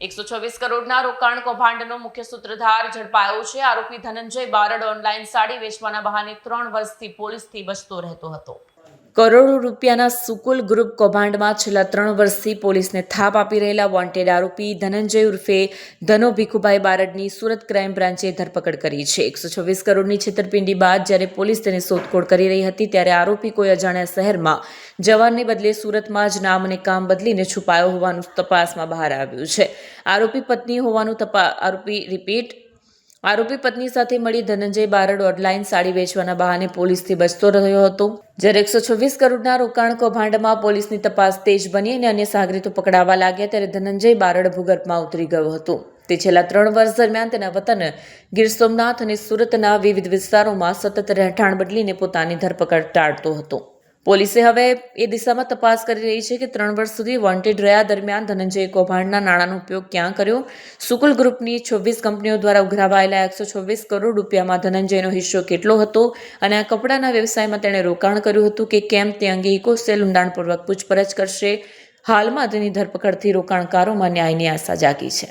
126 કરોડના રોકાણ કૌભાંડનો મુખ્ય સૂત્રધાર ઝડપાયો છે. આરોપી ધનંજય બારડ ઓનલાઈન સાડી વેચવાના બહાને 3 વર્ષથી પોલીસથી બચતો રહેતો હતો. કરોડો રૂપિયાના સુકુલ ગ્રુપ કૌભાંડમાં છેલ્લા 3 વર્ષથી પોલીસને થાપ આપી રહેલા વોન્ટેડ આરોપી ધનંજય ઉર્ફે ધનો ભીખુભાઈ બારડની સુરત ક્રાઇમ બ્રાન્ચે ધરપકડ કરી છે. 126 કરોડની છેતરપિંડી બાદ જ્યારે પોલીસ તેની શોધખોળ કરી રહી હતી ત્યારે આરોપી કોઈ અજાણ્યા શહેરમાં જવાનને બદલે સુરતમાં જ નામ અને કામ બદલીને છુપાયો હોવાનું તપાસમાં બહાર આવ્યું છે. આરોપી પત્ની સાથે મળી ધનંજય બારડ ઓનલાઈન સાડી વેચવાના બહાને પોલીસથી બચતો રહ્યો હતો. જ્યારે 126 કરોડના રોકાણ કૌભાંડમાં પોલીસની તપાસ તેજ બની અને અન્ય સાગરીતો પકડાવા લાગ્યા ત્યારે ધનંજય બારડ ભૂગર્ભમાં ઉતરી ગયો હતો. તે છેલ્લા 3 વર્ષ દરમિયાન તેના વતન ગીર સોમનાથ અને સુરતના વિવિધ વિસ્તારોમાં સતત રહેઠાણ બદલીને પોતાની ધરપકડ ટાળતો હતો. પોલીસે હવે એ દિશામાં તપાસ કરી રહી છે કે 3 વર્ષ સુધી વોન્ટેડ રહ્યા દરમિયાન ધનંજય કૌભાંડના નાણાંનો ઉપયોગ ક્યાં કર્યો, સુકુલ ગ્રુપની 26 કંપનીઓ દ્વારા ઉઘરાવાયેલા 126 કરોડ રૂપિયામાં ધનંજયનો હિસ્સો કેટલો હતો અને આ કપડાના વ્યવસાયમાં તેણે રોકાણ કર્યું હતું કે કેમ તે અંગે ઇકોસેલ ઊંડાણપૂર્વક પૂછપરછ કરશે. હાલમાં તેની ધરપકડથી રોકાણકારોમાં ન્યાયની આશા જાગી છે.